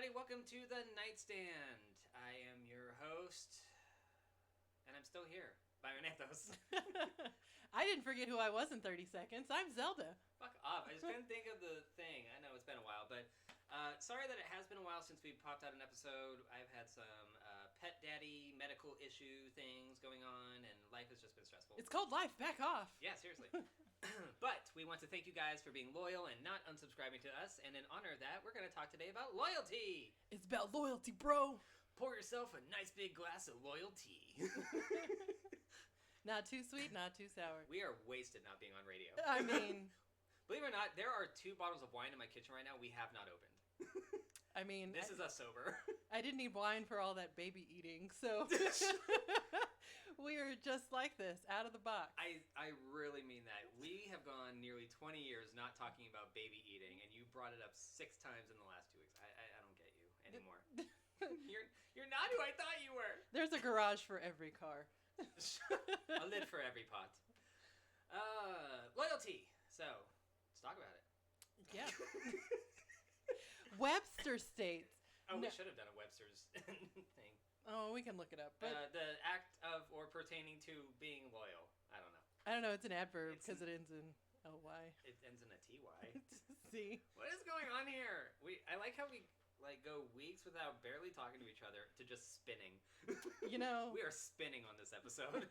everybody. Welcome to the Nightstand. I am your host, and I'm still here, Byron Anthos. I didn't forget who I was in 30 seconds. I'm Zelda. Fuck off. I just couldn't think of the thing. I know it's been a while, but sorry that it has been a while since we popped out an episode. I've had some pet daddy medical issue things going on, and life has just been stressful. It's called life. Back off. Yeah, seriously. But we want to thank you guys for being loyal and not unsubscribing to us, and in honor of that, we're going to talk today about loyalty. It's about loyalty, bro. Pour yourself a nice big glass of loyalty. Not too sweet, not too sour. We are wasted not being on radio. I mean... Believe it or not, there are 2 bottles of wine in my kitchen right now we have not opened. This is us sober. I didn't need wine for all that baby eating, so... We are just like this, out of the box. I really mean that. We have gone nearly 20 years not talking about baby eating, and you brought it up 6 times in the last 2 weeks. I don't get you anymore. You're not who I thought you were. There's a garage for every car. A lid for every pot. Loyalty. So, let's talk about it. Yeah. Webster states... Oh, we should have done a Webster's thing. Oh, we can look it up. But the act of or pertaining to being loyal. I don't know. I don't know. It's an adverb because it ends in ly. It ends in a ty. See? What is going on here? I like how we go weeks without barely talking to each other to just spinning. You know. We are spinning on this episode.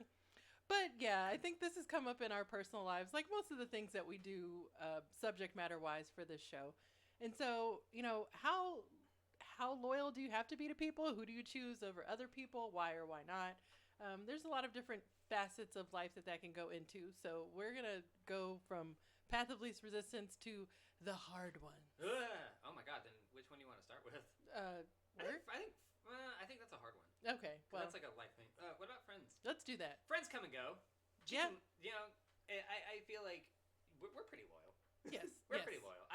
But yeah, I think this has come up in our personal lives, like most of the things that we do subject matter wise for this show. And so, you know, how loyal do you have to be to people? Who do you choose over other people? Why or why not? There's a lot of different facets of life that can go into. So we're going to go from path of least resistance to the hard one. Oh my God. Then which one do you want to start with? I think that's a hard one. Okay. Well, that's like a life thing. What about friends? Let's do that. Friends come and go. Yeah. You know, I feel like we're pretty loyal. Yes. We're pretty loyal.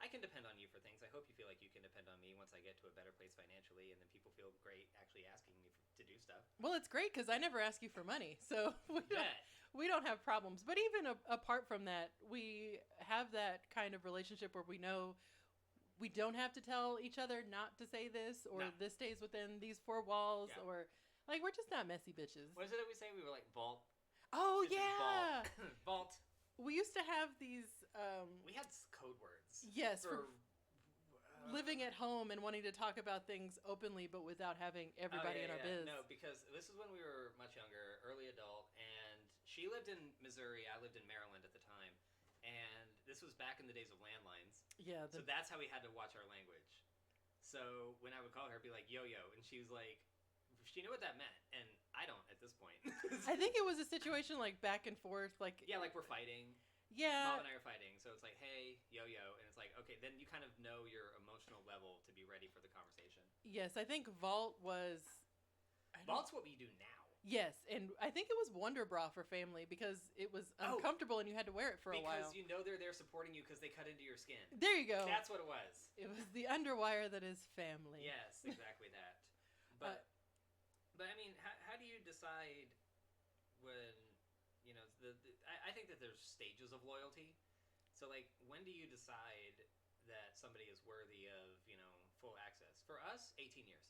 I can depend on you for things. I hope you feel like you can depend on me once I get to a better place financially, and then people feel great actually asking me to do stuff. Well, it's great because I never ask you for money, so we don't have problems. But even apart from that, we have that kind of relationship where we know we don't have to tell each other not to say this, or this stays within these 4 walls, or like we're just not messy bitches. What is it that we say? We were like vault. Oh yeah, vault. We used to have these... we had code words. Yes, for living at home and wanting to talk about things openly, but without having everybody in our biz. No, because this is when we were much younger, early adult, and she lived in Missouri, I lived in Maryland at the time, and this was back in the days of landlines. Yeah. So that's how we had to watch our language. So when I would call her, I'd be like, yo-yo, and she was like... She knew what that meant, and I don't at this point. I think it was a situation like back and forth, like... Yeah, like we're fighting. Yeah. Mom and I are fighting, so it's like, hey, yo-yo, and it's like, okay, then you kind of know your emotional level to be ready for the conversation. Yes, I think Vault was... Vault's what we do now. Yes, and I think it was Wonder Bra for family because it was uncomfortable and you had to wear it for a while. Because you know they're there supporting you because they cut into your skin. There you go. That's what it was. It was the underwire that is family. Yes, exactly that. But I mean, how do you decide when, you know, I think that there's stages of loyalty. So, like, when do you decide that somebody is worthy of, you know, full access? For us, 18 years.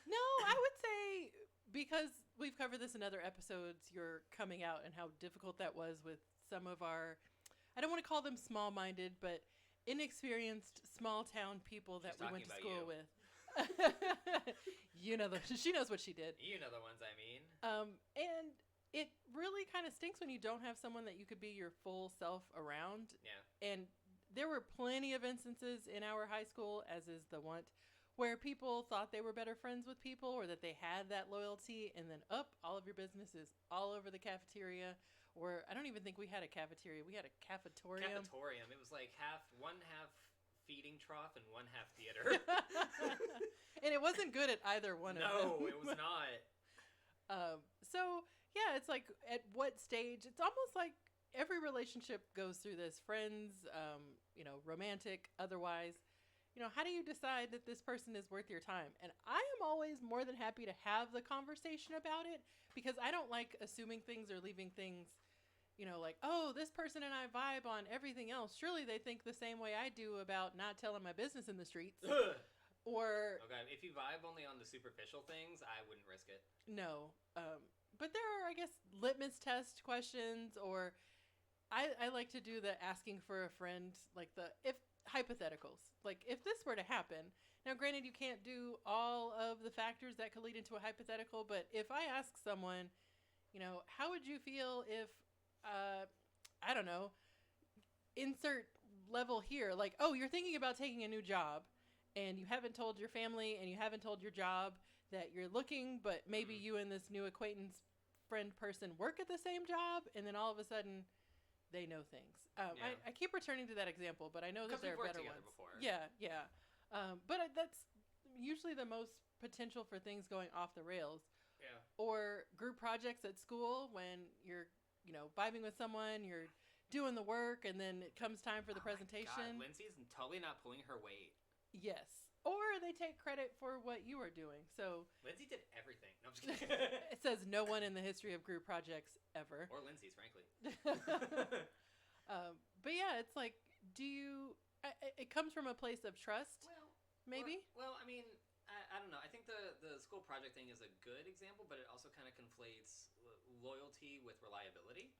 No, I would say, because we've covered this in other episodes, your coming out and how difficult that was with some of our, I don't want to call them small-minded, but inexperienced small-town people that we went to school with. You know, she knows what she did. You know the ones I mean. And it really kind of stinks when you don't have someone that you could be your full self around. Yeah. And there were plenty of instances in our high school, as is the want, where people thought they were better friends with people or that they had that loyalty, and then all of your business is all over the cafeteria. Or I don't even think we had a cafeteria. We had a cafetorium. Cafetorium. It was like one half feeding trough and one half theater. And it wasn't good at either one of them. No, it was not. So, yeah, it's like at what stage? It's almost like every relationship goes through this. Friends, you know, romantic, otherwise. You know, how do you decide that this person is worth your time? And I am always more than happy to have the conversation about it because I don't like assuming things or leaving things like, oh, this person and I vibe on everything else. Surely they think the same way I do about not telling my business in the streets. Or okay, if you vibe only on the superficial things, I wouldn't risk it. no. But there are, I guess, litmus test questions, or I like to do the asking for a friend, like the if hypotheticals. Like if this were to happen. Now, granted, you can't do all of the factors that could lead into a hypothetical, but if I ask someone, how would you feel if, I don't know, insert level here, like, oh, you're thinking about taking a new job, and you haven't told your family and you haven't told your job that you're looking, but maybe you and this new acquaintance friend person work at the same job, and then all of a sudden they know things. I keep returning to that example, but I know that there are better ones. Before. Yeah. But that's usually the most potential for things going off the rails. Yeah. Or group projects at school when you're, vibing with someone, you're doing the work, and then it comes time for the presentation. God, Lindsay's totally not pulling her weight. Yes. Or they take credit for what you are doing. So Lindsay did everything. No, I'm just kidding. It says no one in the history of group projects ever. Or Lindsay's, frankly. But yeah, it's like, it comes from a place of trust, maybe? Well, I mean, I don't know. I think the school project thing is a good example, but it also kind of conflates loyalty with reliability.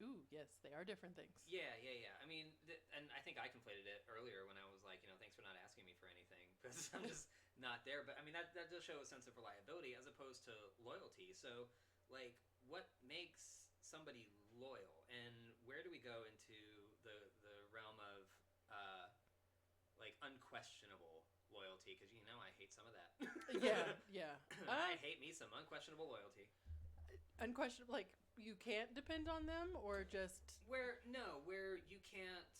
Ooh, yes, they are different things. Yeah. I mean, and I think I conflated it earlier when I was like, thanks for not asking me for anything, because I'm just not there. But I mean, that does show a sense of reliability as opposed to loyalty. So, like, what makes somebody loyal, and where do we go into the realm of like unquestionable loyalty? Because I hate some of that. Yeah. I hate me some unquestionable loyalty. Unquestionable, like you can't depend on them, or just where you can't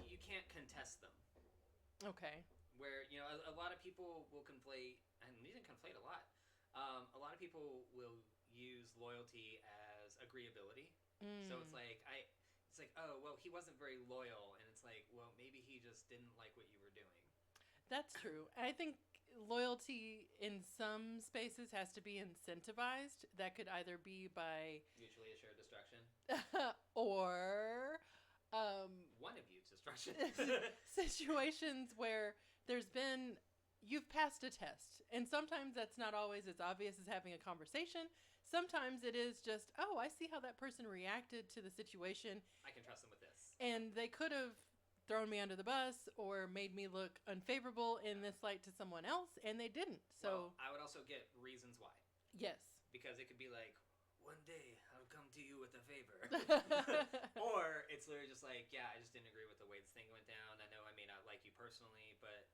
you can't contest them. Okay. Where a lot of people will conflate, and you can conflate a lot. A lot of people will use loyalty as agreeability. So it's like oh, well, he wasn't very loyal, and it's like, well, maybe he just didn't like what you were doing. That's true. I think loyalty in some spaces has to be incentivized. That could either be by mutually assured destruction or one of you's destruction. Situations where you've passed a test, and sometimes that's not always as obvious as having a conversation. Sometimes it is just, oh, I see how that person reacted to the situation. I can trust them with this. And they could have thrown me under the bus or made me look unfavorable in this light to someone else, and they didn't. So I would also get reasons why. Yes. Because it could be like, one day I'll come to you with a favor. Or it's literally just like, yeah, I just didn't agree with the way this thing went down. I know I may not like you personally, but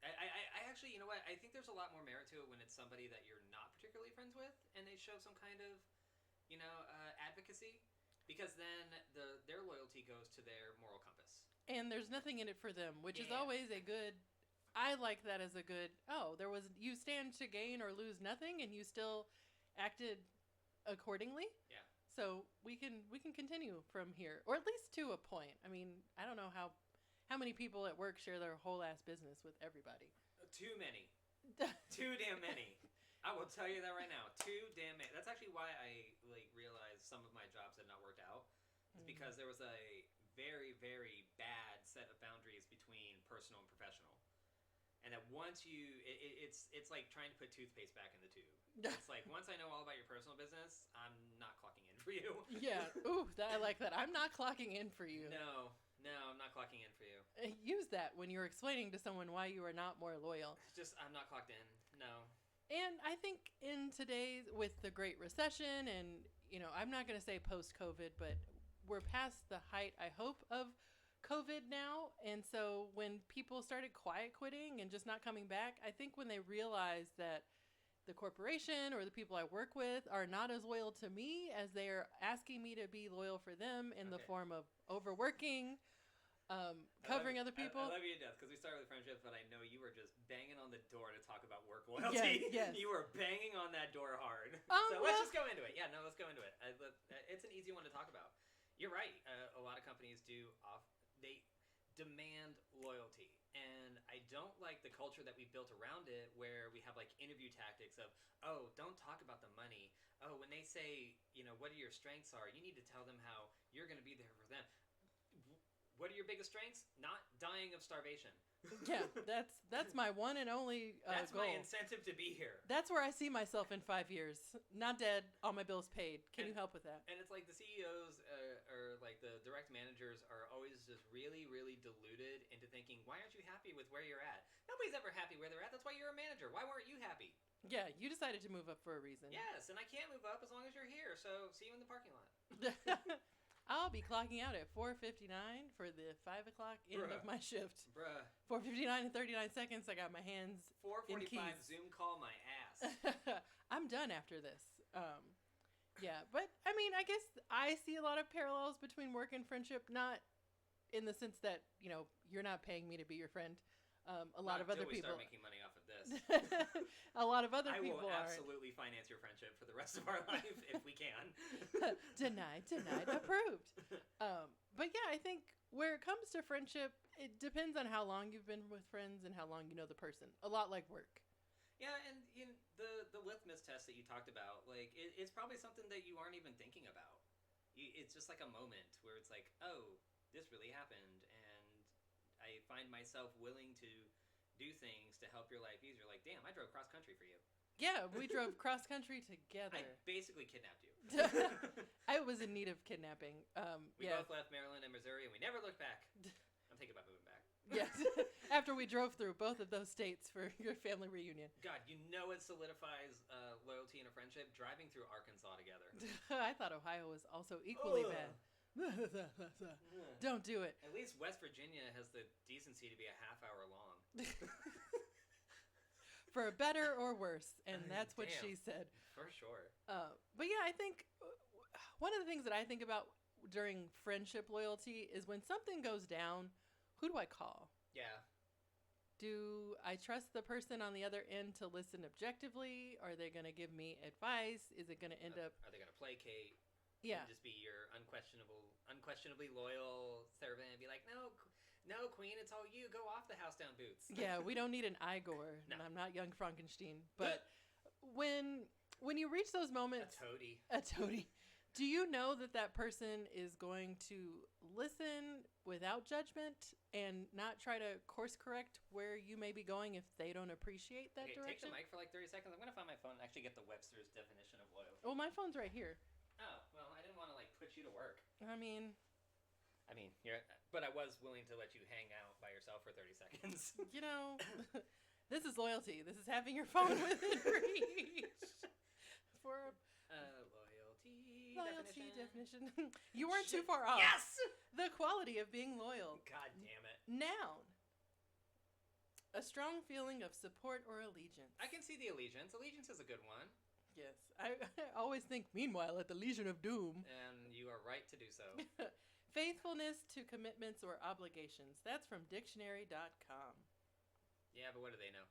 I actually, you know what? I think there's a lot more merit to it when it's somebody that you're not particularly friends with, and they show some kind of, advocacy, because then their loyalty goes to their moral compass. And there's nothing in it for them, which is always a good. I like that as a good. Oh, you stand to gain or lose nothing, and you still acted accordingly. Yeah. So we can continue from here, or at least to a point. I mean, I don't know how many people at work share their whole ass business with everybody. Too many. Too damn many. I will tell you that right now. Too damn many. That's actually why I realized some of my jobs had not worked out. It's because there was a very, very bad set of boundaries between personal and professional. And that once it's like trying to put toothpaste back in the tube. It's like, once I know all about your personal business, I'm not clocking in for you. Yeah. Ooh, I like that. I'm not clocking in for you. No, I'm not clocking in for you. Use that when you're explaining to someone why you are not more loyal. Just, I'm not clocked in. No. And I think in today's, with the Great Recession and, I'm not going to say post-COVID, but we're past the height, I hope, of COVID now. And so when people started quiet quitting and just not coming back, I think when they realized that the corporation or the people I work with are not as loyal to me as they are asking me to be loyal for them in the form of overworking, covering other people. I love you to death, because we started with friendship, but I know you were just banging on the door to talk about work loyalty. Yes. You were banging on that door hard. Let's just go into it. Yeah, no, let's go into it. It's an easy one to talk about. You're right. A lot of companies demand loyalty. And I don't like the culture that we've built around it where we have like interview tactics of, oh, don't talk about the money. Oh, when they say, what your strengths are, you need to tell them how you're going to be there for them. What are your biggest strengths? Not dying of starvation. Yeah, that's my one and only That's goal. my incentive to be here. That's where I see myself in 5 years. Not dead, all my bills paid. Can you help with that? And it's like the CEOs or like the direct managers are always just really, really deluded into thinking, why aren't you happy with where you're at? Nobody's ever happy where they're at. That's why you're a manager. Why weren't you happy? Yeah, you decided to move up for a reason. Yes, and I can't move up as long as you're here. So see you in the parking lot. I'll be clocking out at 4:59 for the 5 o'clock end of my shift. 4:59 and 39 seconds. I got my hands 4:45 Zoom call my ass. I'm done after this. Yeah, but I mean, I guess I see a lot of parallels between work and friendship, not in the sense that, you're not paying me to be your friend. A lot of other people start making money off of this. A lot of other people I will absolutely finance your friendship for the rest of our life if we can. Denied, approved. But yeah, I think where it comes to friendship, it depends on how long you've been with friends and how long you know the person. A lot like work. Yeah, and the litmus test that you talked about, like it's probably something that you aren't even thinking about. It's just like a moment where it's like, oh, this really happened, and I find myself willing to do things to help your life easier. Like, damn, I drove cross country for you. Yeah, we drove cross country together. I basically kidnapped you. I was in need of kidnapping. We both left Maryland and Missouri, and we never looked back. I'm thinking about moving back. Yes, after we drove through both of those states for your family reunion. God, it solidifies loyalty in a friendship, driving through Arkansas together. I thought Ohio was also equally bad. Don't do it. At least West Virginia has the decency to be a half hour long. For better or worse, and that's what she said. For sure. But yeah, I think one of the things that I think about during friendship loyalty is when something goes down, who do I call? Yeah. Do I trust the person on the other end to listen objectively? Are they going to give me advice? Is it going to end up... Are they going to placate? Yeah. And just be your unquestionably loyal servant and be like, no, queen, it's all you. Go off the house down boots. Yeah, we don't need an Igor. No. And I'm not young Frankenstein. But when you reach those moments... A toady. Do you know that person is going to listen without judgment and not try to course correct where you may be going if they don't appreciate that direction? Take the mic for like 30 seconds. I'm going to find my phone and actually get the Webster's definition of loyalty. Oh, my phone's right here. Oh, well, I didn't want to put you to work. I mean, but I was willing to let you hang out by yourself for 30 seconds. This is loyalty. This is having your phone within reach. For loyalty definition. You weren't too far off. Yes! The quality of being loyal. God damn it. Noun. A strong feeling of support or allegiance. I can see the allegiance. Allegiance is a good one. Yes. I always think, meanwhile, at the Legion of Doom. And you are right to do so. Faithfulness to commitments or obligations. That's from dictionary.com. Yeah, but what do they know?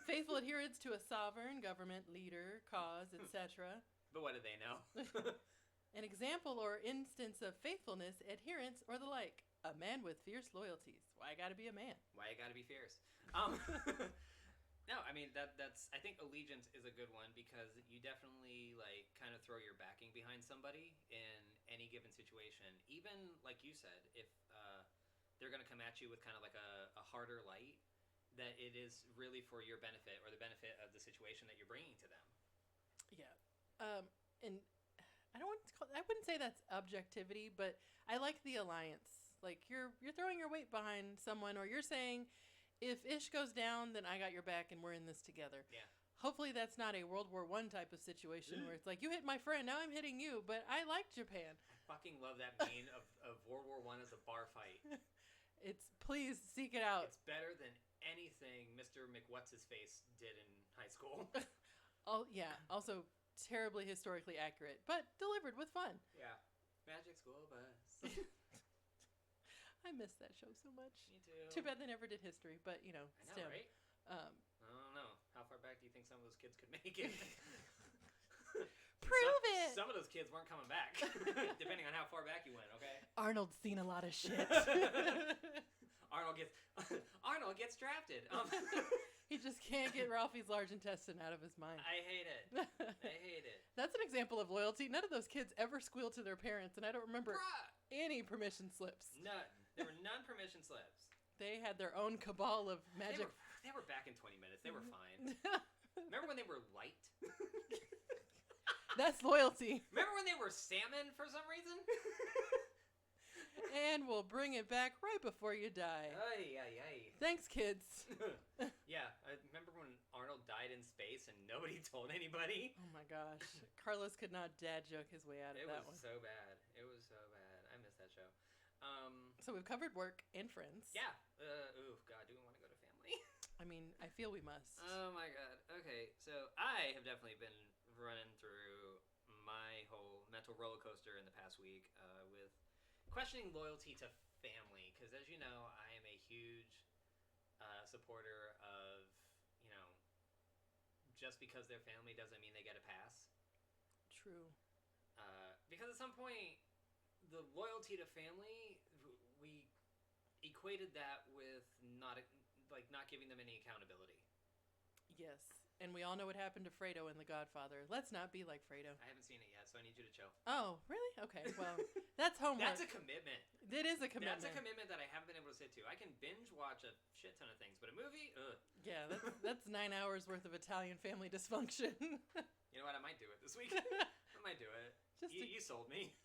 Faithful adherence to a sovereign, government, leader, cause, etc. But what do they know? An example or instance of faithfulness, adherence, or the like. A man with fierce loyalties. Why I gotta be a man? Why I gotta be fierce? No, I mean that's. I think allegiance is a good one because you definitely kind of throw your backing behind somebody in any given situation. Even like you said, if they're gonna come at you with kind of like a harder light, that it is really for your benefit or the benefit of the situation that you're bringing to them. Yeah, and I wouldn't say that's objectivity, but I like the alliance. Like you're throwing your weight behind someone, or you're saying, if Ish goes down, then I got your back and we're in this together. Yeah. Hopefully that's not a World War I type of situation where it's like, you hit my friend, now I'm hitting you, but I like Japan. I fucking love that meme of World War I as a bar fight. Please seek it out. It's better than anything Mr. McWhat's-his-face did in high school. Oh, yeah. Also terribly historically accurate, but delivered with fun. Yeah. Magic School Bus. I miss that show so much. Me too. Too bad they never did history, but I know, STEM. right? I don't know. How far back do you think some of those kids could make it? Prove it. Some of those kids weren't coming back, depending on how far back you went. Okay. Arnold's seen a lot of shit. Arnold gets drafted. He just can't get Ralphie's large intestine out of his mind. I hate it. That's an example of loyalty. None of those kids ever squealed to their parents, and I don't remember any permission slips. None. There were none permission slips. They had their own cabal of magic. They were back in 20 minutes. They were fine. Remember when they were light? That's loyalty. Remember when they were salmon for some reason? And we'll bring it back right before you die. Ay, ay, ay. Thanks, kids. Yeah, I remember when Arnold died in space and nobody told anybody. Oh my gosh. Carlos could not dad joke his way out of that one. It was so bad. It was so bad. I miss that show. So we've covered work and friends. Yeah. Oh, God, do we want to go to family? I mean, I feel we must. Oh, my God. Okay, so I have definitely been running through my whole mental roller coaster in the past week with questioning loyalty to family. Because as you know, I am a huge supporter of, just because they're family doesn't mean they get a pass. True. Because at some point, the loyalty to family, we equated that with not giving them any accountability. Yes. And we all know what happened to Fredo in The Godfather. Let's not be like Fredo. I haven't seen it yet, so I need you to chill. Oh, really? Okay, well, that's homework. That's a commitment. It is a commitment. That's a commitment that I haven't been able to sit to. I can binge watch a shit ton of things, but a movie, ugh. Yeah, that's 9 hours worth of Italian family dysfunction. You know what? I might do it this week. I might do it. You sold me.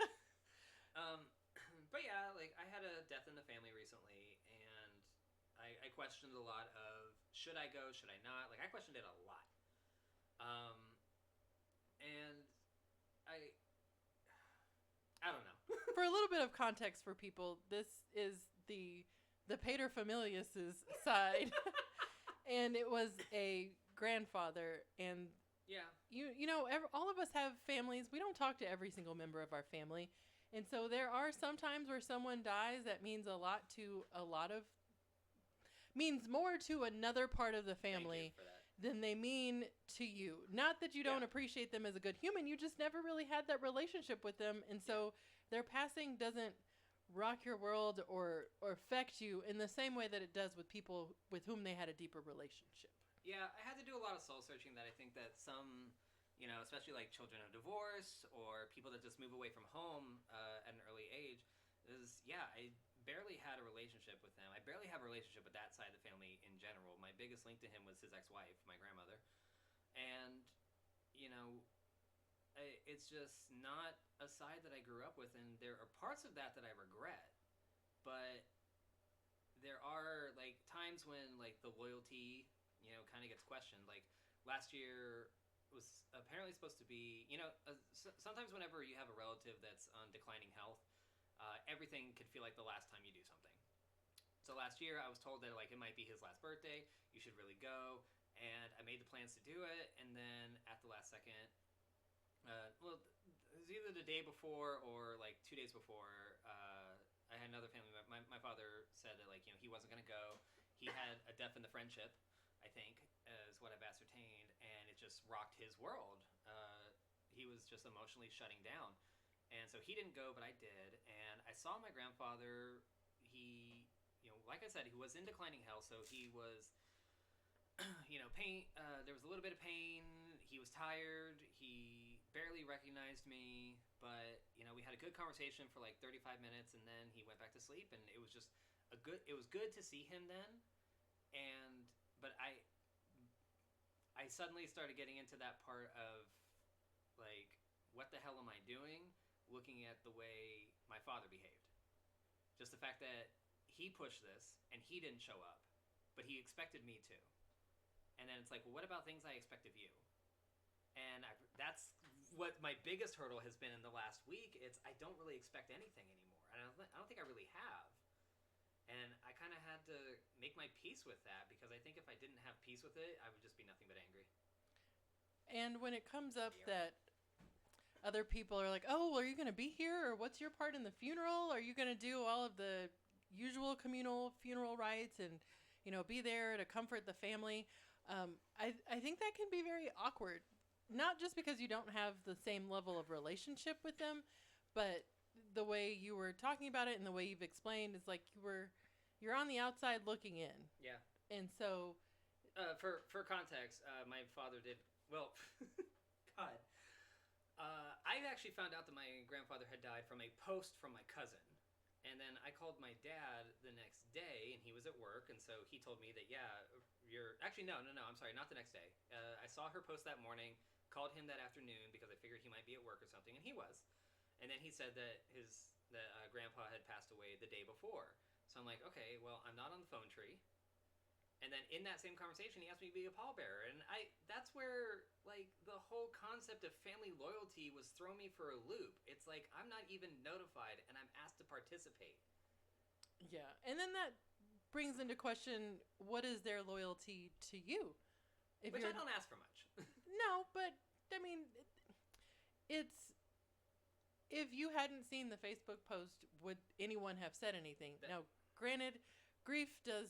But yeah, like I had a death in the family recently, and I questioned a lot of should I go, should I not? Like I questioned it a lot. And I don't know. For a little bit of context for people, this is the paterfamilias's side, and it was a grandfather, and yeah, all of us have families. We don't talk to every single member of our family, and so there are some times where someone dies that means means more to another part of the family than they mean to you. Not that you don't appreciate them as a good human, you just never really had that relationship with them, and so their passing doesn't rock your world or affect you in the same way that it does with people with whom they had a deeper relationship. Yeah, I had to do a lot of soul searching that I think that some, especially like children of divorce or people that just move away from home at an early age, I barely had a relationship with them. I barely have a relationship with that side of the family in general. My biggest link to him was his ex-wife, my grandmother. And, it's just not a side that I grew up with, and there are parts of that I regret. But there are, like, times when, like, the loyalty, kind of gets questioned. Like, last year was apparently supposed to be, sometimes whenever you have a relative that's on declining health, everything could feel like the last time you do something. So last year I was told that like it might be his last birthday, you should really go, and I made the plans to do it, and then at the last second, it was either the day before or like 2 days before, I had another family member, my father said that like, he wasn't going to go. He had a death in the friendship, I think, is what I've ascertained, and it just rocked his world. He was just emotionally shutting down. And so he didn't go, but I did. And I saw my grandfather. He, like I said, he was in declining health. So he was, pain. There was a little bit of pain. He was tired. He barely recognized me. But, we had a good conversation for like 35 minutes. And then he went back to sleep. And it was just it was good to see him then. But I suddenly started getting into that part of, like, what the hell am I doing? Looking at the way my father behaved. Just the fact that he pushed this and he didn't show up, but he expected me to. And then it's like, well, what about things I expect of you? And that's what my biggest hurdle has been in the last week. It's I don't really expect anything anymore. And I don't think I really have. And I kind of had to make my peace with that, because I think if I didn't have peace with it, I would just be nothing but angry. And when it comes up that other people are like, oh, well, are you going to be here? Or what's your part in the funeral? Are you going to do all of the usual communal funeral rites and, be there to comfort the family? I think that can be very awkward. not just because you don't have the same level of relationship with them, but the way you were talking about it and the way you've explained is like you're on the outside looking in. Yeah. And so, for context, my father did well. God, I actually found out that my grandfather had died from a post from my cousin, and then I called my dad the next day, and he was at work, and so he told me that you're actually no, I'm sorry, not the next day. I saw her post that morning, called him that afternoon because I figured he might be at work or something, and he was, and then he said that grandpa had passed away the day before. So I'm like, okay, well, I'm not on the phone tree. And then in that same conversation, he asked me to be a pallbearer. And that's where, like, the whole concept of family loyalty was thrown me for a loop. It's like, I'm not even notified, and I'm asked to participate. Yeah. And then that brings into question, what is their loyalty to you? Which I don't ask for much. No, but, I mean, it's... If you hadn't seen the Facebook post, would anyone have said anything? Now, granted, grief does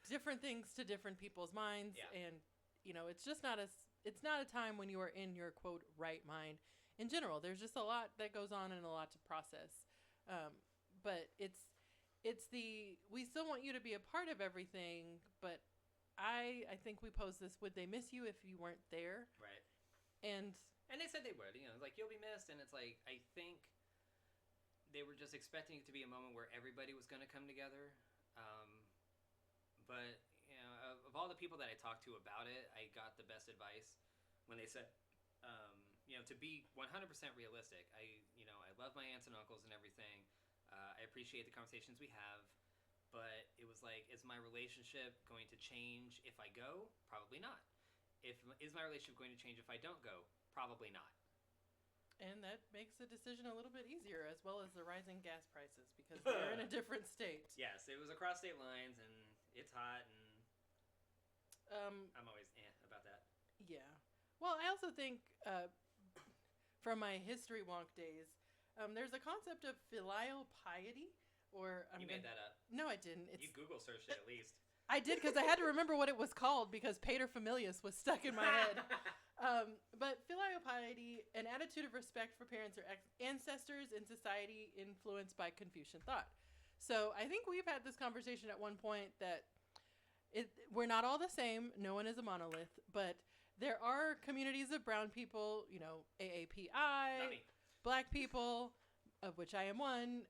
different things to different people's minds, and it's just not it's not a time when you are in your quote right mind. In general, there's just a lot that goes on and a lot to process. But it's we still want you to be a part of everything, but I think we posed this: would they miss you if you weren't there? Right. And they said they would. Like, you'll be missed, and it's like, I think they were just expecting it to be a moment where everybody was going to come together. But, of all the people that I talked to about it, I got the best advice when they said, to be 100% realistic. I love my aunts and uncles and everything. I appreciate the conversations we have. But it was like, is my relationship going to change if I go? Probably not. Is my relationship going to change if I don't go? Probably not. And that makes the decision a little bit easier, as well as the rising gas prices, because they're in a different state. Yes, it was across state lines, and it's hot, and I'm always about that. Yeah. Well, I also think from my history wonk days, there's a concept of filial piety, or made that up? No, I didn't. You Google searched it at least. I did, because I had to remember what it was called, because paterfamilias was stuck in my head. But filial piety, an attitude of respect for parents or ancestors in society influenced by Confucian thought. So I think we've had this conversation at one point that we're not all the same. No one is a monolith, but there are communities of brown people, AAPI, Black people, of which I am one,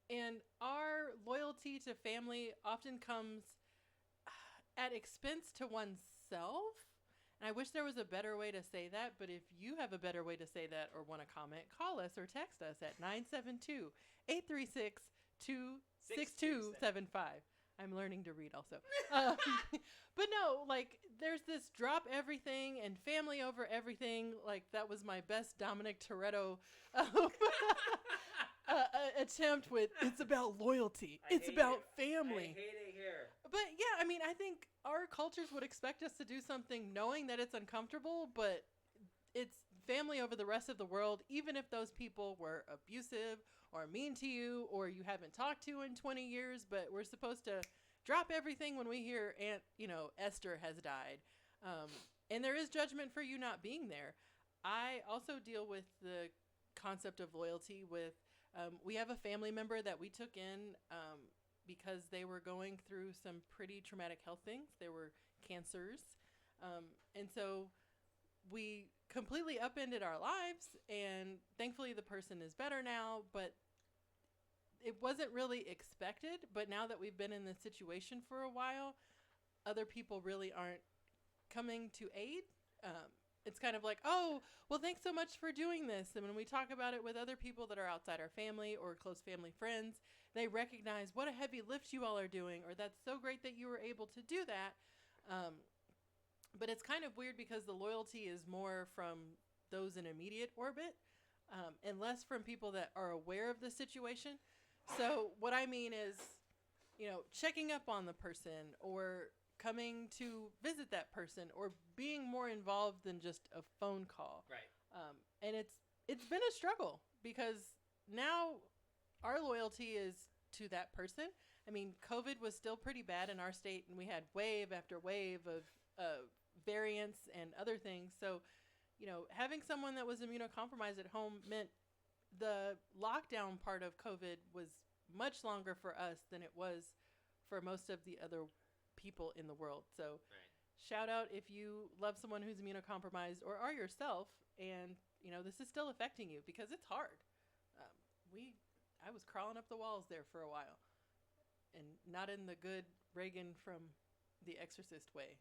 and our loyalty to family often comes at expense to oneself. And I wish there was a better way to say that, but if you have a better way to say that or want to comment, call us or text us at 972-836-26275. I'm learning to read also. But no, like, there's this drop everything and family over everything. Like, that was my best Dominic Toretto attempt with, it's about loyalty. It's about family. I hate it here. But yeah, I mean, I think our cultures would expect us to do something knowing that it's uncomfortable, but it's family over the rest of the world, even if those people were abusive or mean to you or you haven't talked to in 20 years, but we're supposed to drop everything when we hear Esther has died. And there is judgment for you not being there. I also deal with the concept of loyalty with, we have a family member that we took in because they were going through some pretty traumatic health things. They were cancers. And so we completely upended our lives, and thankfully the person is better now, but it wasn't really expected. But now that we've been in this situation for a while, other people really aren't coming to aid. It's kind of like, oh, well, thanks so much for doing this. And when we talk about it with other people that are outside our family or close family friends, they recognize what a heavy lift you all are doing, or that's so great that you were able to do that. But it's kind of weird because the loyalty is more from those in immediate orbit and less from people that are aware of the situation. So what I mean is, checking up on the person or coming to visit that person or being more involved than just a phone call. Right. And it's been a struggle because now our loyalty is to that person. I mean, COVID was still pretty bad in our state, and we had wave after wave of variants and other things. So, having someone that was immunocompromised at home meant the lockdown part of COVID was much longer for us than it was for most of the other people in the world. So shout out if you love someone who's immunocompromised or are yourself, and this is still affecting you, because it's hard. I was crawling up the walls there for a while, and not in the good Reagan from The Exorcist way.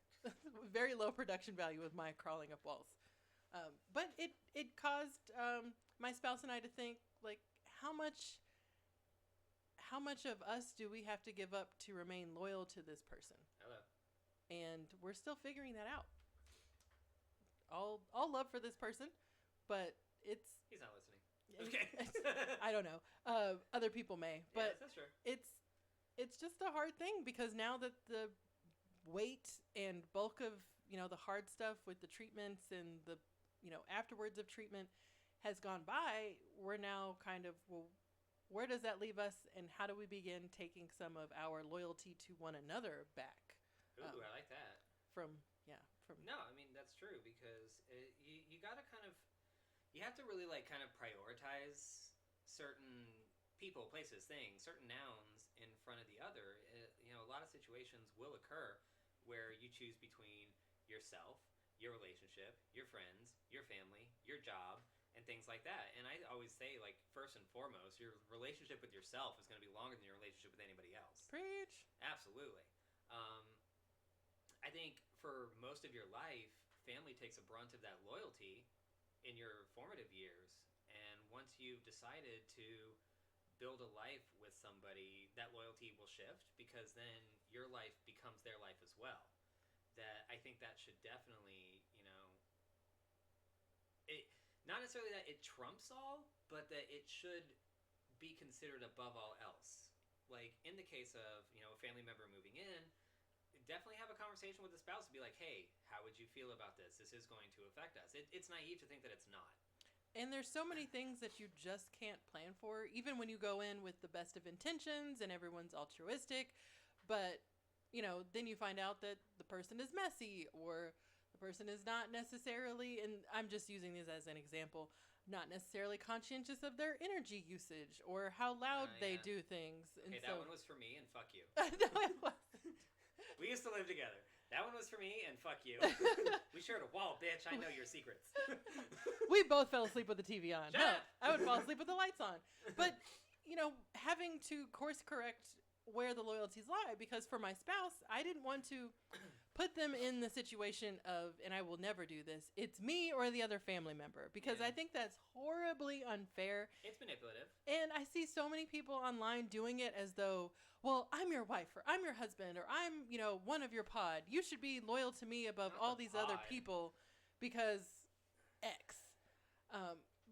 Very low production value with my crawling up walls. But it caused my spouse and I to think, like, how much of us do we have to give up to remain loyal to this person? Hello. And we're still figuring that out. All love for this person, but it's... He's not listening. Okay. I don't know. Other people may, but that's true. It's just a hard thing, because now that the weight and bulk of the hard stuff with the treatments and the afterwards of treatment has gone by, we're now kind of, well, where does that leave us, and how do we begin taking some of our loyalty to one another back? Ooh, I like that. No, I mean, that's true, because you got to kind of, you have to really kind of prioritize certain people, places, things, certain nouns in front of the other. A lot of situations will occur where you choose between yourself, your relationship, your friends, your family, your job, and things like that. And I always say, like, first and foremost, your relationship with yourself is going to be longer than your relationship with anybody else. Preach. Absolutely. I think for most of your life, family takes a brunt of that loyalty in your formative years. And once you've decided to build a life with somebody, that loyalty will shift, because then your life becomes their life as well. That I think that should definitely, not necessarily that it trumps all, but that it should be considered above all else. Like, in the case of, a family member moving in, definitely have a conversation with the spouse and be like, hey, how would you feel about this? This is going to affect us. It's naive to think that it's not. And there's so many things that you just can't plan for, even when you go in with the best of intentions and everyone's altruistic. But, then you find out that the person is messy, or the person is not necessarily, and I'm just using this as an example, not necessarily conscientious of their energy usage or how loud they do things. And okay, that one was for me, and fuck you. No, it wasn't. We used to live together. That one was for me, and fuck you. We shared a wall, bitch. I know your secrets. We both fell asleep with the TV on. Shut up. I would fall asleep with the lights on. But, having to course correct where the loyalties lie, because for my spouse, I didn't want to put them in the situation of, and I will never do this, it's me or the other family member, because I think that's horribly unfair. It's manipulative. And I see so many people online doing it as though, well, I'm your wife, or I'm your husband, or I'm, one of your pod. You should be loyal to me above all these other people because X.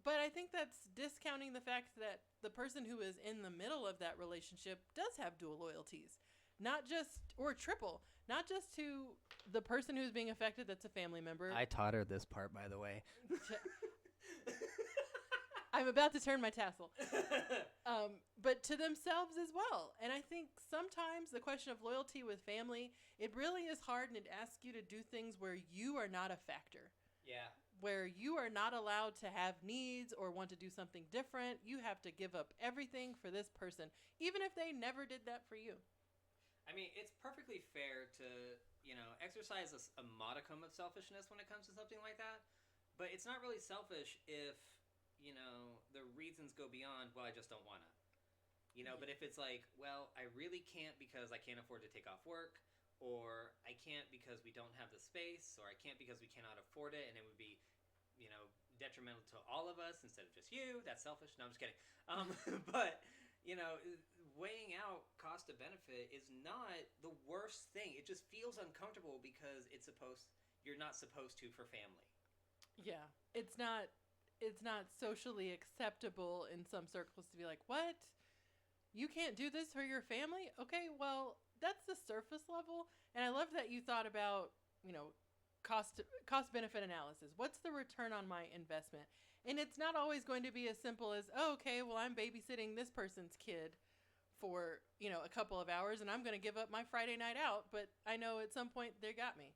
But I think that's discounting the fact that the person who is in the middle of that relationship does have dual loyalties, or triple, not just to the person who's being affected that's a family member. I taught her this part, by the way. I'm about to turn my tassel. But to themselves as well. And I think sometimes the question of loyalty with family, it really is hard, and it asks you to do things where you are not a factor. Yeah. Where you are not allowed to have needs or want to do something different. You have to give up everything for this person, even if they never did that for you. I mean, it's perfectly fair to, exercise a modicum of selfishness when it comes to something like that. But it's not really selfish if, the reasons go beyond, well, I just don't want to. But if it's like, well, I really can't because I can't afford to take off work, or I can't because we don't have the space, or I can't because we cannot afford it, and it would be, detrimental to all of us instead of just you. That's selfish. No, I'm just kidding. But, weighing out cost to benefit is not the worst thing. It just feels uncomfortable because you're not supposed to for family. Yeah. It's not socially acceptable in some circles to be like, what? You can't do this for your family? Okay, well, that's the surface level. And I love that you thought about, cost benefit analysis. What's the return on my investment? And it's not always going to be as simple as, oh, okay, well, I'm babysitting this person's kid for, a couple of hours, and I'm going to give up my Friday night out, but I know at some point they got me.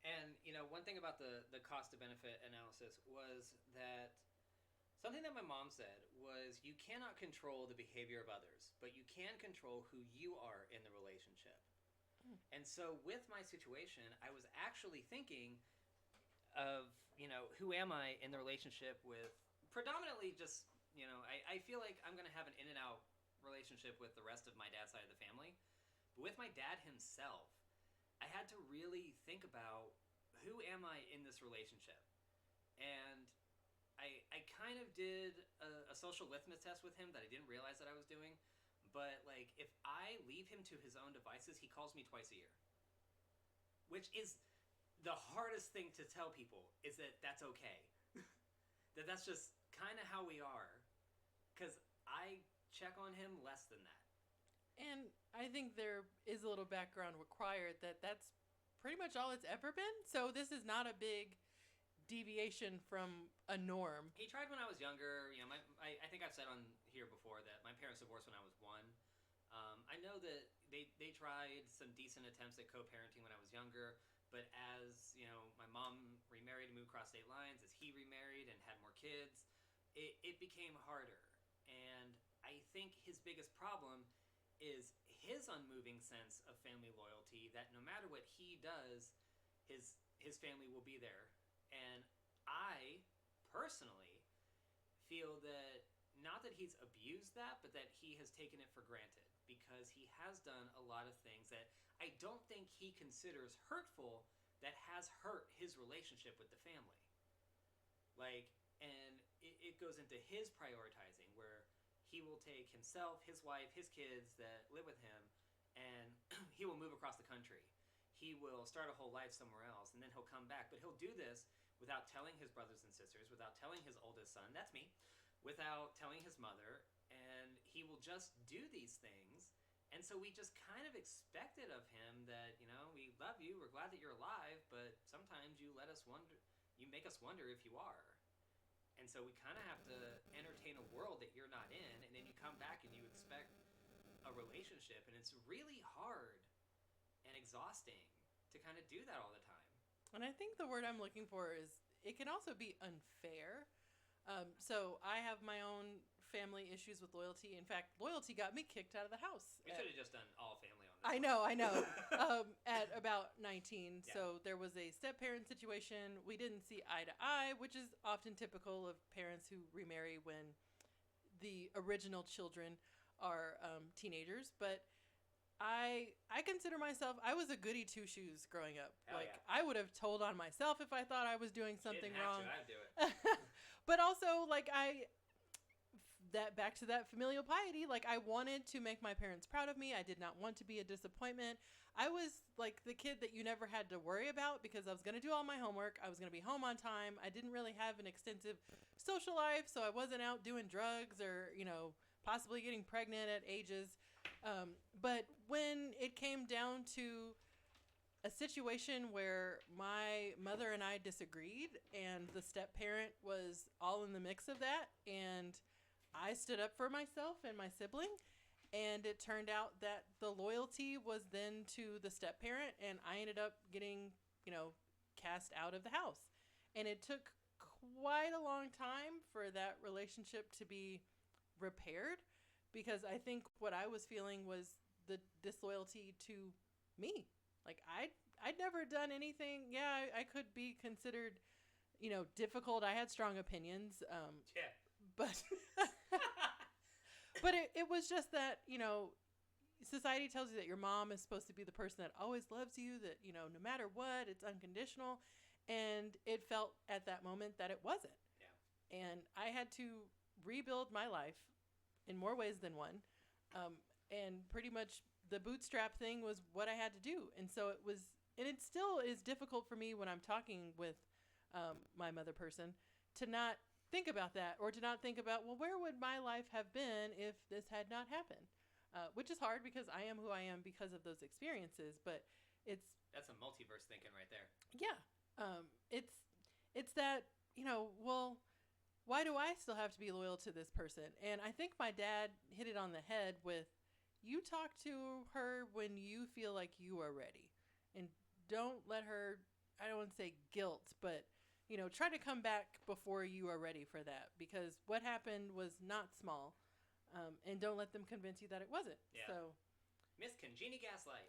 And, one thing about the cost to benefit analysis was that something that my mom said was you cannot control the behavior of others, but you can control who you are in the relationship. And so with my situation, I was actually thinking of, who am I in the relationship with predominantly just, I feel like I'm going to have an in and out relationship with the rest of my dad's side of the family. But with my dad himself, I had to really think about who am I in this relationship. And I kind of did a social litmus test with him that I didn't realize that I was doing. But, like, if I leave him to his own devices, he calls me twice a year. Which is the hardest thing to tell people, is that that's okay. That's just kind of how we are. Because I check on him less than that. And I think there is a little background required that's pretty much all it's ever been. So this is not a big deviation from a norm. He tried when I was younger. I think I've said on here before that my parents divorced when I was 1. I know that they tried some decent attempts at co-parenting when I was younger, but as my mom remarried and moved across state lines, as he remarried and had more kids, it became harder. And I think his biggest problem is his unmoving sense of family loyalty, that no matter what he does, his family will be there. And I personally feel that not that he's abused that, but that he has taken it for granted, because he has done a lot of things that I don't think he considers hurtful that has hurt his relationship with the family. And it goes into his prioritizing, where he will take himself, his wife, his kids that live with him, and he will move across the country. He will start a whole life somewhere else, and then he'll come back. But he'll do this without telling his brothers and sisters, without telling his oldest son, that's me, without telling his mother, and he will just do these things. And so we just kind of expect it of him that, we love you, we're glad that you're alive, but sometimes you make us wonder if you are. And so we kind of have to entertain a world that you're not in, and then you come back and you expect a relationship, and it's really hard and exhausting to kind of do that all the time. And I think the word I'm looking for is, it can also be unfair. So I have my own family issues with loyalty. In fact, loyalty got me kicked out of the house. We should have just done all family on this. I know. At about 19. Yeah. So there was a step-parent situation. We didn't see eye to eye, which is often typical of parents who remarry when the original children are teenagers. But I consider myself, I was a goody two-shoes growing up. Hell yeah. I would have told on myself if I thought I was doing something wrong. I'd do it. But also, back to that familial piety, I wanted to make my parents proud of me. I did not want to be a disappointment. I was the kid that you never had to worry about, because I was going to do all my homework. I was going to be home on time. I didn't really have an extensive social life, so I wasn't out doing drugs or, possibly getting pregnant at ages. But when it came down to a situation where my mother and I disagreed, and the step-parent was all in the mix of that, and I stood up for myself and my sibling, and it turned out that the loyalty was then to the step-parent, and I ended up getting, cast out of the house. And it took quite a long time for that relationship to be repaired, because I think what I was feeling was the disloyalty to me. I'd never done anything. Yeah, I could be considered, difficult. I had strong opinions. Yeah. But but it was just that, society tells you that your mom is supposed to be the person that always loves you, that, no matter what, it's unconditional. And it felt at that moment that it wasn't. Yeah. And I had to rebuild my life in more ways than one. And pretty much the bootstrap thing was what I had to do. And so it was, and it still is difficult for me when I'm talking with my mother person to not think about that, or to not think about, well, where would my life have been if this had not happened? Which is hard, because I am who I am because of those experiences. But that's some multiverse thinking right there. Yeah. It's that, well, why do I still have to be loyal to this person? And I think my dad hit it on the head with, you talk to her when you feel like you are ready, and don't let her I don't want to say guilt, but try to come back before you are ready for that, because what happened was not small, and don't let them convince you that it wasn't. Yeah. So, Miss Congenie Gaslight.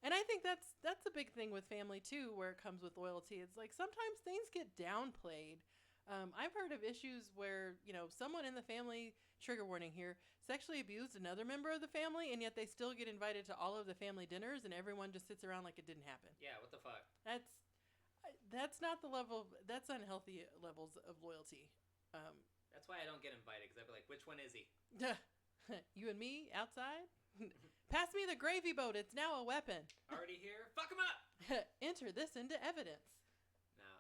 And I think that's a big thing with family too, where it comes with loyalty. It's like sometimes things get downplayed. I've heard of issues where someone in the family, trigger warning here, sexually abused another member of the family, and yet they still get invited to all of the family dinners, and everyone just sits around like it didn't happen. Yeah, what the fuck? That's not the level. That's unhealthy levels of loyalty. That's why I don't get invited, because I'd be like, which one is he? You and me outside. Pass me the gravy boat. It's now a weapon. Already here? Fuck him up! Enter this into evidence. No,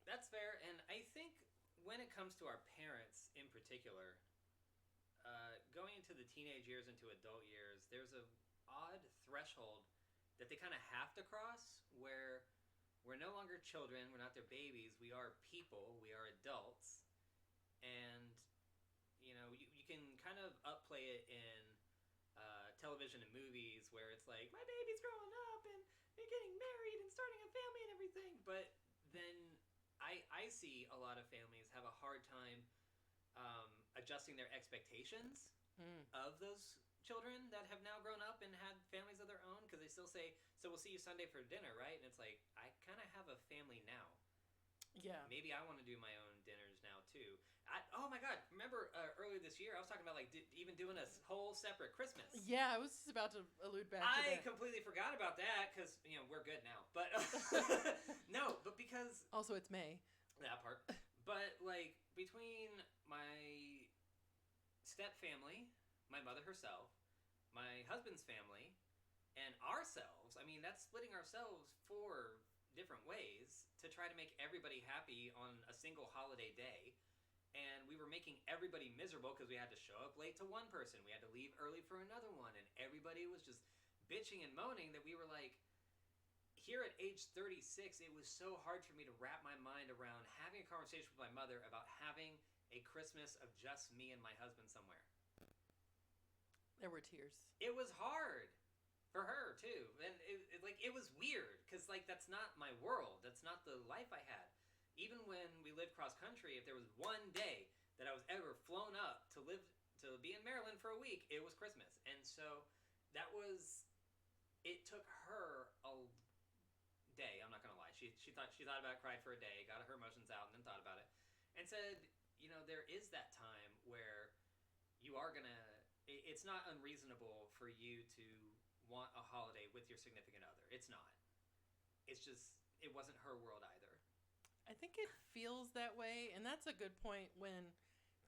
that's fair. And I think when it comes to our parents in particular, going into the teenage years, into adult years, there's a odd threshold that they kind of have to cross where we're no longer children, we're not their babies, we are people, we are adults. And, you can kind of upplay it in television and movies where it's like, my baby's growing up and they're getting married and starting a family and everything. But then I see a lot of families have a hard time adjusting their expectations of those children that have now grown up and had families of their own, because they still say, so we'll see you Sunday for dinner, right? And it's like, I kind of have a family now. Yeah. Maybe I want to do my own dinners now too. Oh my God! Remember earlier this year I was talking about like even doing a whole separate Christmas. Yeah, I was just about to allude back to that. I completely forgot about that because we're good now. But no, but because also it's May. That part. But like between my step family, my mother herself, my husband's family, and ourselves, I mean that's splitting ourselves 4 different ways to try to make everybody happy on a single holiday day. And we were making everybody miserable because we had to show up late to one person, we had to leave early for another one, and everybody was just bitching and moaning that we were like, here at age 36, it was so hard for me to wrap my mind around having a conversation with my mother about having a Christmas of just me and my husband somewhere. There were tears. It was hard. For her too, and it was weird because that's not my world. That's not the life I had. Even when we lived cross country, if there was one day that I was ever flown up to be in Maryland for a week, it was Christmas. And so it took her a day. I'm not gonna lie. She thought about it, cried for a day, got her emotions out, and then thought about it, and said, there is that time where you are gonna. It's not unreasonable for you to want a holiday with your significant other. It's not. It's just, it wasn't her world either. I think it feels that way, and that's a good point. When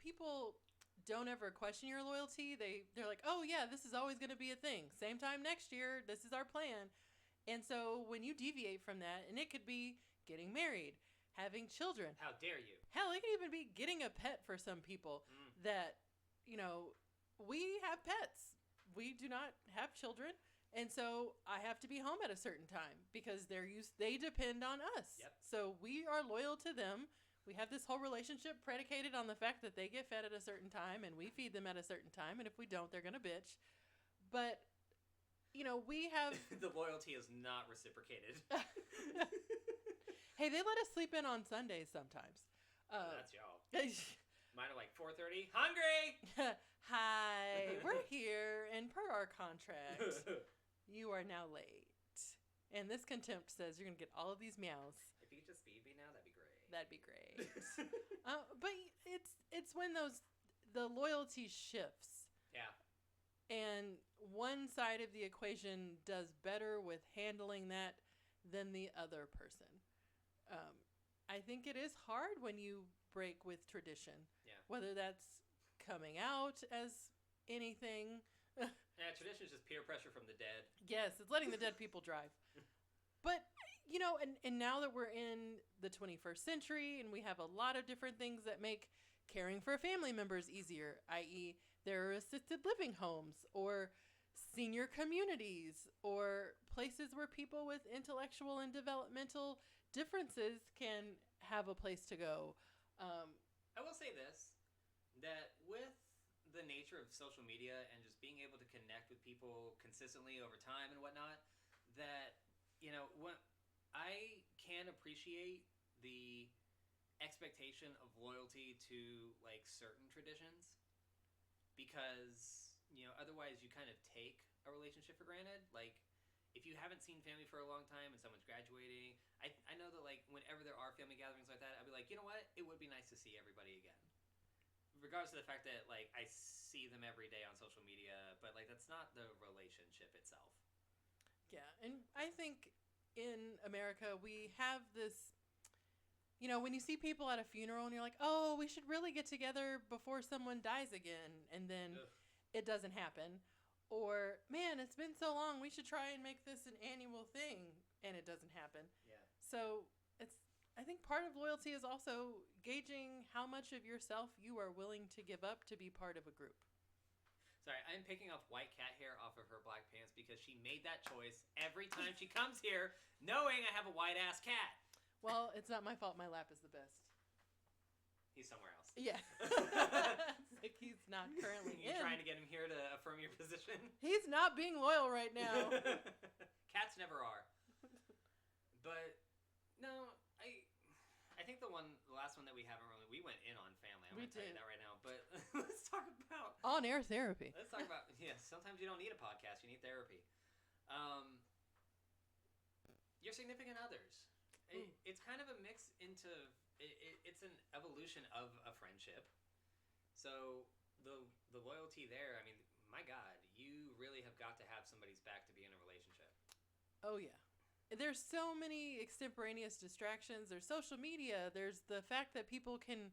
people don't ever question your loyalty, they're like, oh yeah, this is always going to be a thing. Same time next year, this is our plan. And so when you deviate from that, and it could be getting married, having children. How dare you? Hell, it could even be getting a pet for some people that, we have pets. We do not have children. And so I have to be home at a certain time because they depend on us. Yep. So we are loyal to them. We have this whole relationship predicated on the fact that they get fed at a certain time and we feed them at a certain time. And if we don't, they're going to bitch. But, we have... The loyalty is not reciprocated. Hey, they let us sleep in on Sundays sometimes. That's y'all. Mine are like 4:30. Hungry! Hi, we're here, and per our contract, you are now late. And this contempt says you're going to get all of these meows. If you could just feed me now, that'd be great. That'd be great. But it's when the loyalty shifts. Yeah. And one side of the equation does better with handling that than the other person. I think it is hard when you break with tradition. Yeah. Whether that's coming out as anything. Yeah, tradition is just peer pressure from the dead. Yes, it's letting the dead people drive. But, and now that we're in the 21st century and we have a lot of different things that make caring for family members easier, i.e. there are assisted living homes or senior communities or places where people with intellectual and developmental differences can have a place to go. I will say this, that with the nature of social media and just being able to connect with people consistently over time and whatnot, that, when I can appreciate the expectation of loyalty to like certain traditions, because otherwise you kind of take a relationship for granted. Like if you haven't seen family for a long time and someone's graduating, I know that like whenever there are family gatherings like that, I'd be like, you know what, it would be nice to see everybody again, regardless of the fact that like I see them every day on social media, but like that's not the relationship itself. Yeah, and I think in America we have this, when you see people at a funeral and you're like, oh, we should really get together before someone dies again, and then Ugh. it doesn't happen. Or, man, it's been so long, we should try and make this an annual thing, and it doesn't happen. Yeah. So I think part of loyalty is also gauging how much of yourself you are willing to give up to be part of a group. Sorry, I'm picking off white cat hair off of her black pants because she made that choice every time she comes here, knowing I have a white ass cat. Well, it's not my fault. My lap is the best. He's somewhere else. Yeah. It's like he's not currently You trying to get him here to affirm your position? He's not being loyal right now. Cats never are. But no, I think the last one that we we went in on family. I'm going to tell you that right now. But let's talk about on-air therapy. Let's talk about sometimes you don't need a podcast, you need therapy. Your significant others. It's kind of a mix into it's an evolution of a friendship. So the loyalty there, I mean, my God, you really have got to have somebody's back to be in a relationship. Oh yeah. There's so many extemporaneous distractions. There's social media. There's the fact that people can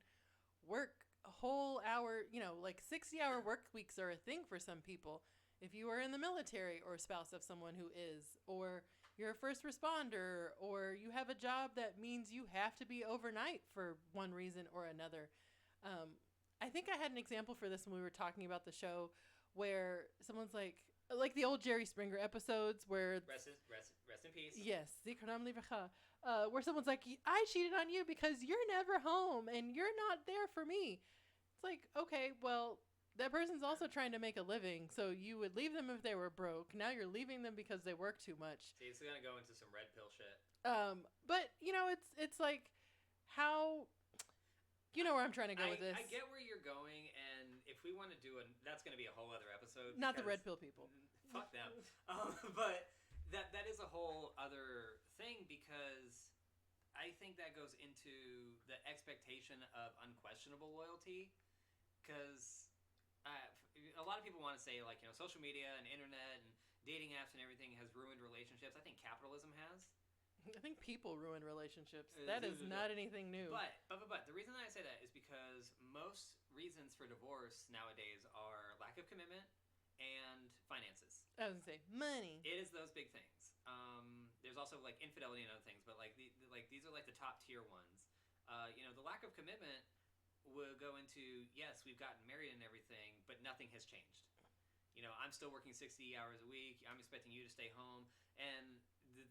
work a whole hour, like 60-hour work weeks are a thing for some people. If you are in the military or a spouse of someone who is, or you're a first responder, or you have a job that means you have to be overnight for one reason or another. I think I had an example for this when we were talking about the show where someone's like the old Jerry Springer episodes where... Rest in peace. Yes. Where someone's like, I cheated on you because you're never home and you're not there for me. It's like, okay, well... That person's also trying to make a living, so you would leave them if they were broke. Now you're leaving them because they work too much. See, it's gonna go into some red pill shit. But it's like how where I'm trying to go with this. I get where you're going, and if we want to do that's gonna be a whole other episode. Not the red pill people. Fuck them. But that is a whole other thing, because I think that goes into the expectation of unquestionable loyalty, because. A lot of people want to say, like, social media and internet and dating apps and everything has ruined relationships. I think capitalism has. I think people ruin relationships. That is not anything new. But the reason that I say that is because most reasons for divorce nowadays are lack of commitment and finances. I was going to say money. It is those big things. There's also like infidelity and other things, but like these are like the top tier ones. The lack of commitment will go into, yes, we've gotten married and everything, but nothing has changed. I'm still working 60 hours a week. I'm expecting you to stay home. And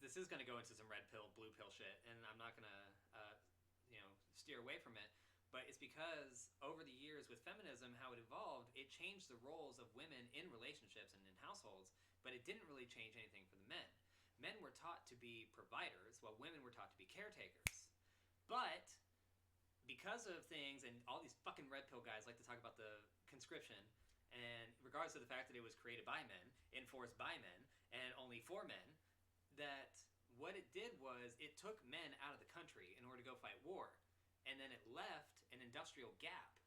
this is going to go into some red pill, blue pill shit. And I'm not going to, steer away from it. But it's because over the years with feminism, how it evolved, it changed the roles of women in relationships and in households. But it didn't really change anything for the men. Men were taught to be providers, while women were taught to be caretakers. But... because of things, and all these fucking red pill guys like to talk about the conscription, and regardless of the fact that it was created by men, enforced by men, and only for men, that what it did was it took men out of the country in order to go fight war, and then it left an industrial gap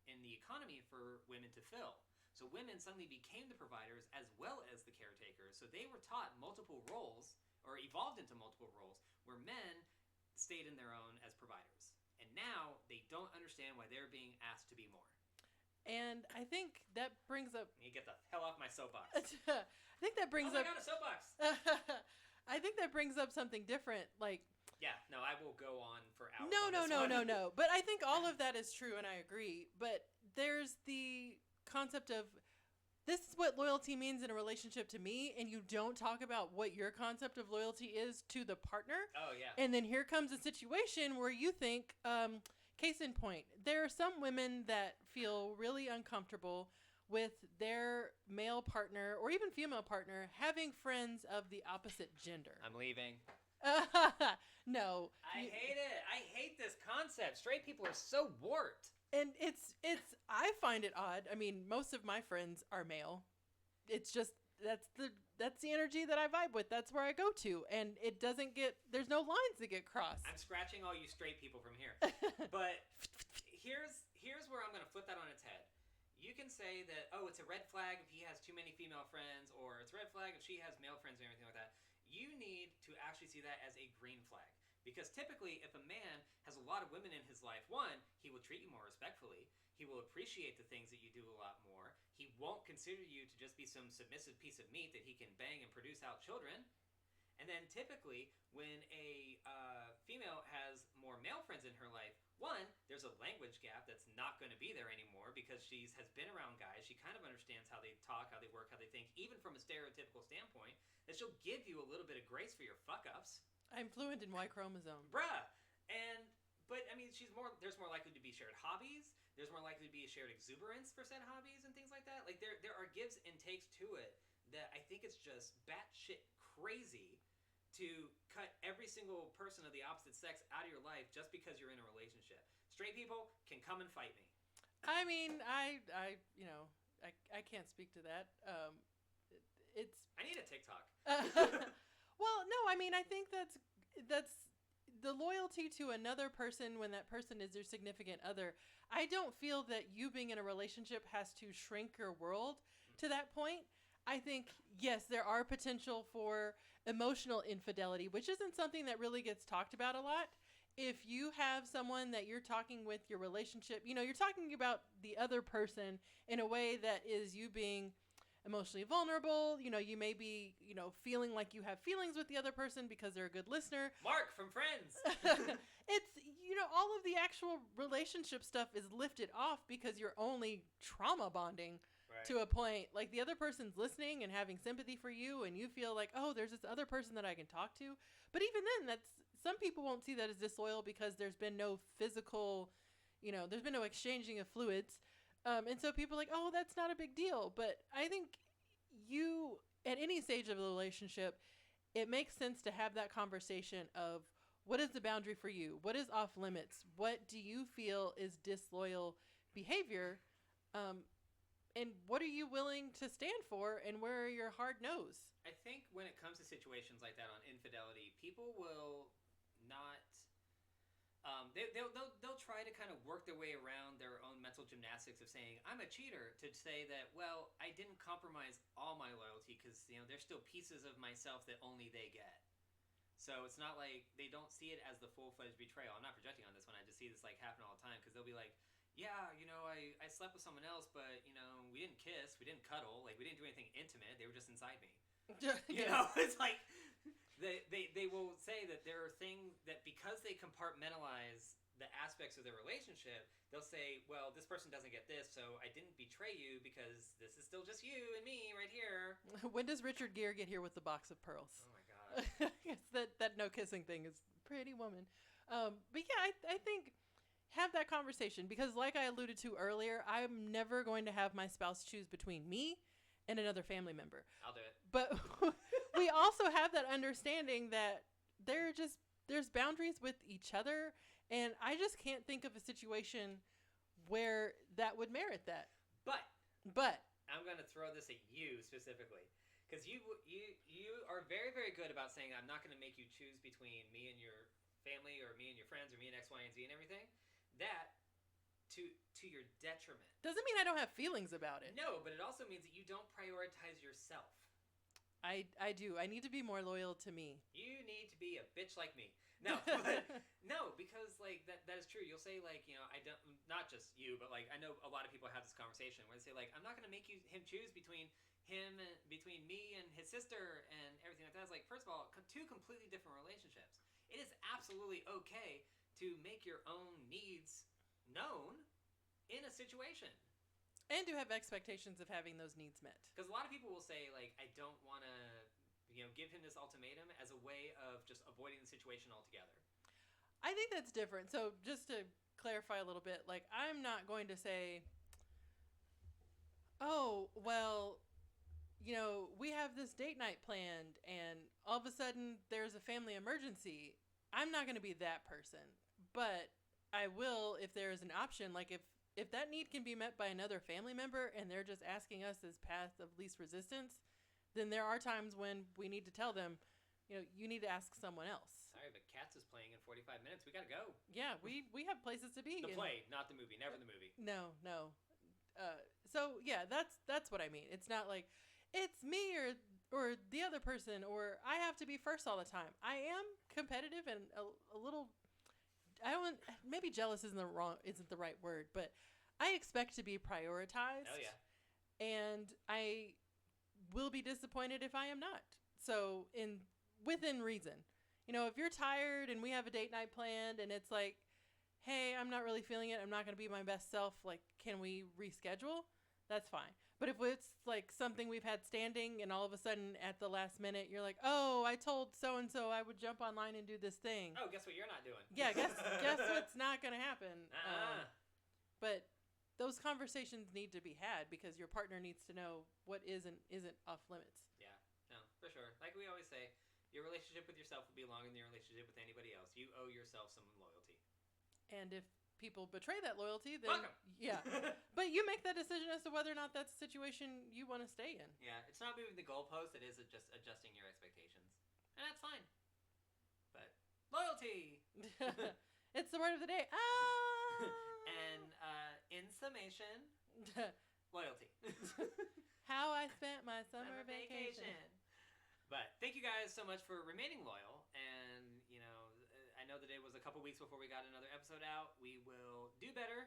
in the economy for women to fill. So women suddenly became the providers as well as the caretakers, so they were taught multiple roles, or evolved into multiple roles, where men stayed in their own as providers. And now they don't understand why they're being asked to be more. And I think that brings up... You get the hell off my soapbox. I think that brings up... I got a soapbox. I think that brings up something different. Like... Yeah, no, I will go on for hours. No. But I think all of that is true, and I agree. But there's the concept of... This is what loyalty means in a relationship to me, and you don't talk about what your concept of loyalty is to the partner. Oh, yeah. And then here comes a situation where you think, case in point, there are some women that feel really uncomfortable with their male partner or even female partner having friends of the opposite gender. I'm leaving. No. I hate it. I hate this concept. Straight people are so warped. And I find it odd. I mean, most of my friends are male. It's just that's the energy that I vibe with. That's where I go to, and there's no lines that get crossed. I'm scratching all you straight people from here. But here's where I'm going to flip that on its head. You can say that, oh, it's a red flag if he has too many female friends, or it's a red flag if she has male friends or anything like that. You need to actually see that as a green flag. Because typically, if a man has a lot of women in his life, one, he will treat you more respectfully. He will appreciate the things that you do a lot more. He won't consider you to just be some submissive piece of meat that he can bang and produce out children. And then typically, when a female has more male friends in her life, one, there's a language gap that's not going to be there anymore because she has been around guys. She kind of understands how they talk, how they work, how they think, even from a stereotypical standpoint, that she'll give you a little bit of grace for your fuck-ups. I'm fluent in Y chromosome. Bruh! But I mean, there's more likely to be shared hobbies. There's more likely to be a shared exuberance for said hobbies and things like that. Like, there are gives and takes to it that I think it's just batshit crazy to cut every single person of the opposite sex out of your life just because you're in a relationship. Straight people can come and fight me. I mean, I can't speak to that. I need a TikTok. Well, no, I mean, I think that's the loyalty to another person when that person is your significant other. I don't feel that you being in a relationship has to shrink your world to that point. I think, yes, there are potential for emotional infidelity, which isn't something that really gets talked about a lot. If you have someone that you're talking with, your relationship, you're talking about the other person in a way that is you being emotionally vulnerable. You may be, feeling like you have feelings with the other person because they're a good listener. Mark from Friends. It's, all of the actual relationship stuff is lifted off because you're only trauma bonding. Right. To a point. Like, the other person's listening and having sympathy for you, and you feel like, oh, there's this other person that I can talk to. But even then, some people won't see that as disloyal because there's been no physical, there's been no exchanging of fluids. And so people are like, oh, that's not a big deal. But I think at any stage of the relationship, it makes sense to have that conversation of, what is the boundary for you? What is off limits? What do you feel is disloyal behavior? And what are you willing to stand for, and where are your hard nose? I think when it comes to situations like that on infidelity, people will not. They'll try to kind of work their way around their own mental gymnastics of saying, I'm a cheater, to say that, well, I didn't compromise all my loyalty because, there's still pieces of myself that only they get. So it's not like they don't see it as the full-fledged betrayal. I'm not projecting on this one. I just see this happen all the time because they'll be like, yeah, I slept with someone else, but, we didn't kiss, we didn't cuddle, we didn't do anything intimate, they were just inside me. It's like, they will say that there are things that because they compartmentalize the aspects of their relationship, they'll say, well, this person doesn't get this, so I didn't betray you because this is still just you and me right here. When does Richard Gere get here with the box of pearls? Oh my God. that no kissing thing is pretty woman. But yeah, I think have that conversation because like I alluded to earlier, I'm never going to have my spouse choose between me and another family member. I'll do it. But we also have that understanding that there's boundaries with each other, and I just can't think of a situation where that would merit that. But I'm going to throw this at you specifically because you are very, very good about saying I'm not going to make you choose between me and your family or me and your friends or me and X, Y, and Z and everything. That to your detriment. Doesn't mean I don't have feelings about it. No, but it also means that you don't prioritize yourself. I do. I need to be more loyal to me. You need to be a bitch like me. No, but no, because that is true. You'll say I don't, not just you, but I know a lot of people have this conversation where they say I'm not going to make him choose between me and his sister and everything like that. It's first of all, two completely different relationships. It is absolutely okay to make your own needs known in a situation. And to have expectations of having those needs met. Because a lot of people will say, I don't want to, give him this ultimatum as a way of just avoiding the situation altogether. I think that's different. So just to clarify a little bit, I'm not going to say, oh, well, we have this date night planned, and all of a sudden there's a family emergency. I'm not going to be that person, but I will if there is an option. Like if that need can be met by another family member, and they're just asking us as path of least resistance, then there are times when we need to tell them, you need to ask someone else. Sorry, but Cats is playing in 45 minutes. We gotta go. Yeah, we have places to be. The play, not the movie. Never the movie. No. So yeah, that's what I mean. It's not like it's me or the other person, or I have to be first all the time. I am competitive and a little. I don't. Maybe jealous isn't the right word, but I expect to be prioritized. Oh yeah. And I will be disappointed if I am not. So within reason. If you're tired and we have a date night planned and it's like, hey, I'm not really feeling it, I'm not going to be my best self, like, can we reschedule? That's fine. But if it's like something we've had standing and all of a sudden at the last minute you're like, oh, I told so-and-so I would jump online and do this thing. Oh, guess what you're not doing? Yeah, guess what's not going to happen. But those conversations need to be had because your partner needs to know what is and isn't off limits. Yeah, no, for sure. Like we always say, your relationship with yourself will be longer than your relationship with anybody else. You owe yourself some loyalty. And if people betray that loyalty, then welcome. Yeah. But you make that decision as to whether or not that's a situation you want to stay in. Yeah, it's not moving the goalpost. It is just adjusting your expectations, and that's fine. But loyalty. It's the word of the day. And in summation, loyalty. How I spent my summer vacation. But thank you guys so much for remaining loyal. And, I know that it was a couple weeks before we got another episode out. We will do better.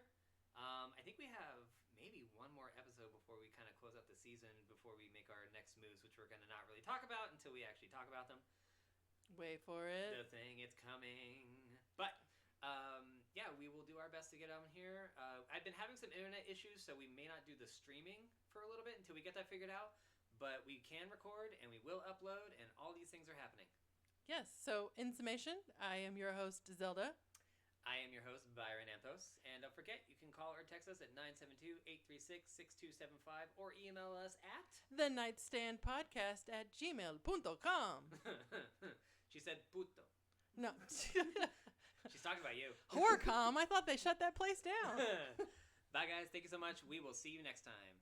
I think we have maybe one more episode before we kind of close out the season, before we make our next moves, which we're going to not really talk about until we actually talk about them. Wait for it. The thing, it's coming. But, yeah, we will do our best to get on here. I've been having some internet issues, so we may not do the streaming for a little bit until we get that figured out. But we can record, and we will upload, and all these things are happening. Yes, so in summation, I am your host, Zelda. I am your host, Byron Anthos. And don't forget, you can call or text us at 972-836-6275 or email us at thenightstandpodcast@gmail.com. She said puto. No. She's talking about you. Horcom, I thought they shut that place down. Bye, guys. Thank you so much. We will see you next time.